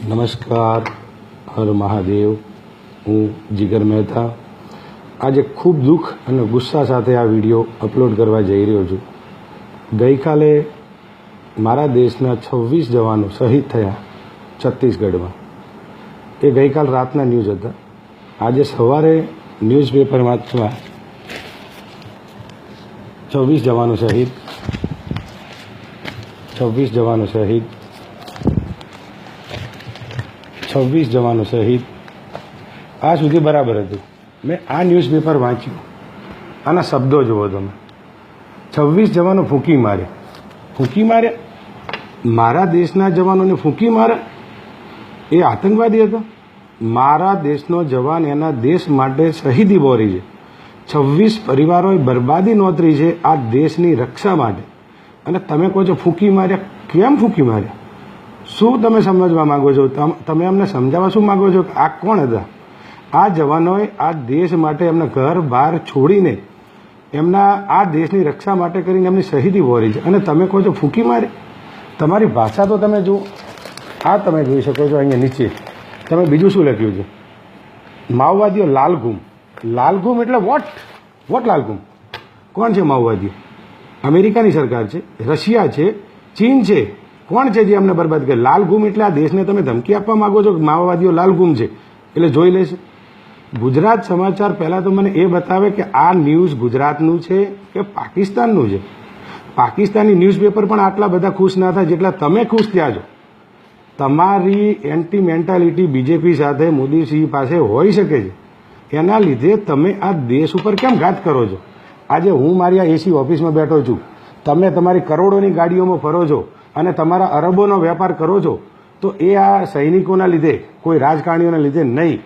નમસ્કાર, હર મહાદેવ. હું જીગર મહેતા આજે ખૂબ દુઃખ અને ગુસ્સા સાથે આ વિડીયો અપલોડ કરવા જઈ રહ્યો છું. ગઈકાલે મારા દેશના 26 જવાનો શહીદ થયા છત્તીસગઢમાં. એ ગઈકાલ રાતના ન્યૂઝ હતા. આજે સવારે ન્યૂઝપેપર વાંચવા 26 જવાનો શહીદ 26 જવાનો શહીદ આ સુધી બરાબર હતું. મેં આ ન્યૂઝપેપર વાંચ્યું, આના શબ્દો જુઓ તમે. 26 જવાનો ફૂંકી માર્યા. મારા દેશના જવાનોને ફૂંકી મારે એ આતંકવાદી હતો? મારા દેશનો જવાન એના દેશ માટે શહીદી બોરી છે. 26 પરિવારોએ બરબાદી નોતરી છે આ દેશની રક્ષા માટે, અને તમે કહો છો ફૂંકી માર્યા. કેમ ફૂંકી માર્યા? શું તમે સમજવા માંગો છો? તમે અમને સમજાવવા શું માંગો છો? આ કોણ હતા? આ જવાનોએ આ દેશ માટે એમના ઘર બહાર છોડીને એમના આ દેશની રક્ષા માટે કરીને એમની શહીદી વહોરી છે, અને તમે કહો છો ફૂંકી મારી? તમારી ભાષા તો તમે જુઓ. આ તમે જોઈ શકો છો અહીંયા નીચે તમે બીજું શું લખ્યું છે? માઓવાદીઓ લાલઘૂમ એટલે વોટ લાલઘૂમ? કોણ છે માઓવાદીઓ? અમેરિકાની સરકાર છે, રશિયા છે, ચીન છે. કોણ છે જે અમને બરબાદ કરે? લાલઘૂમ એટલે આ દેશને તમે ધમકી આપવા માંગો છો કે માઓવાદીઓ લાલઘૂમ છે એટલે જોઈ લેશે. ગુજરાત સમાચાર પહેલાં તો મને એ બતાવે કે આ ન્યૂઝ ગુજરાતનું છે કે પાકિસ્તાનનું છે. પાકિસ્તાની ન્યૂઝપેપર પણ આટલા બધા ખુશ ના થાય જેટલા તમે ખુશ થયા છો. તમારી એન્ટી મેન્ટાલિટી બીજેપી સાથે મોદીસિંહ પાસે હોઈ શકે છે, એના લીધે તમે આ દેશ ઉપર કેમ ઘાત કરો છો? આજે હું મારી આ એસી ઓફિસમાં બેઠો છું, તમે તમારી કરોડોની ગાડીઓમાં ફરો છો અને તમારા અરબોનો વેપાર કરો છો, તો એ આ સૈનિકોના લીધે, કોઈ રાજકારણીઓના લીધે નહીં.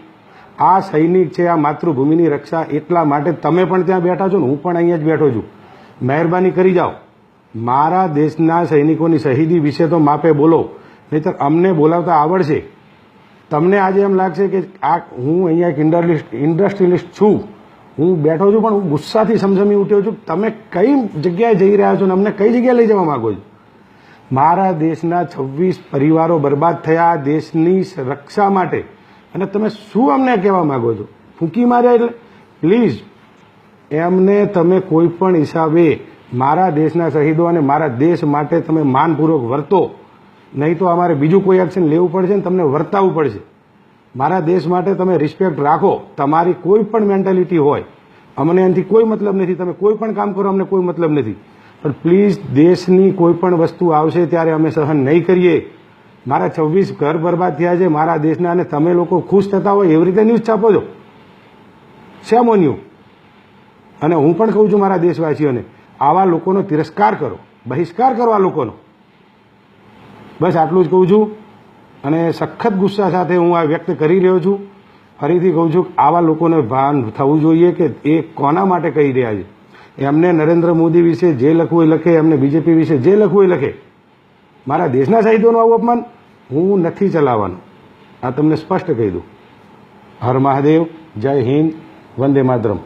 આ સૈનિક છે, આ માતૃભૂમિની રક્ષા એટલા માટે તમે પણ ત્યાં બેઠા છો ને હું પણ અહીંયા જ બેઠો છું. મહેરબાની કરી જાઓ, મારા દેશના સૈનિકોની શહીદી વિશે તો માપે બોલો, નહીંતર અમને બોલાવતા આવડશે. તમને આજે એમ લાગશે કે આ હું અહીંયા એક ઇન્ડસ્ટ્રીલિસ્ટ છું, હું બેઠો છું, પણ હું ગુસ્સાથી સમસમી ઉઠ્યો છું. તમે કઈ જગ્યાએ જઈ રહ્યા છો ને અમને કઈ જગ્યાએ લઈ જવા માગો છો? મારા દેશના 26 પરિવારો બરબાદ થયા દેશની રક્ષા માટે, અને તમે શું અમને કહેવા માગો છો? ફૂંકી માર્યા એટલે? પ્લીઝ એમને તમે કોઈ પણ હિસાબે મારા દેશના શહીદો અને મારા દેશ માટે તમે માનપૂર્વક વર્તો, નહીં તો અમારે બીજું કોઈ એક્શન લેવું પડશે ને તમને વર્તાવવું પડશે. મારા દેશ માટે તમે રિસ્પેક્ટ રાખો. તમારી કોઈ પણ મેન્ટાલિટી હોય, અમને એનાથી કોઈ મતલબ નથી. તમે કોઈ પણ કામ કરો, અમને કોઈ મતલબ નથી. પણ પ્લીઝ દેશની કોઈ પણ વસ્તુ આવશે ત્યારે અમે સહન નહીં કરીએ. મારા 26 ઘર બરબાદ થયા છે મારા દેશના, અને તમે લોકો ખુશ થતા હોય એવી રીતે ન્યૂઝ છાપો છો. શેમ ઓન યુ? અને હું પણ કહું છું મારા દેશવાસીઓને, આવા લોકોનો તિરસ્કાર કરો, બહિષ્કાર કરો આ લોકોનો. બસ આટલું જ કહું છું, અને સખત ગુસ્સા સાથે હું આ વ્યક્ત કરી રહ્યો છું. ફરીથી કહું છું, આવા લોકોને ભાન થવું જોઈએ કે એ કોના માટે કહી રહ્યા છે. એમને નરેન્દ્ર મોદી વિશે જે લખવું એ લખે, એમને બીજેપી વિશે જે લખવું એ લખે. મારા દેશના શહીદોનું આવું અપમાન હું નથી ચલાવવાનું. આ તમને સ્પષ્ટ કહી દઉં. હર મહાદેવ, જય હિન્દ, વંદે માતરમ.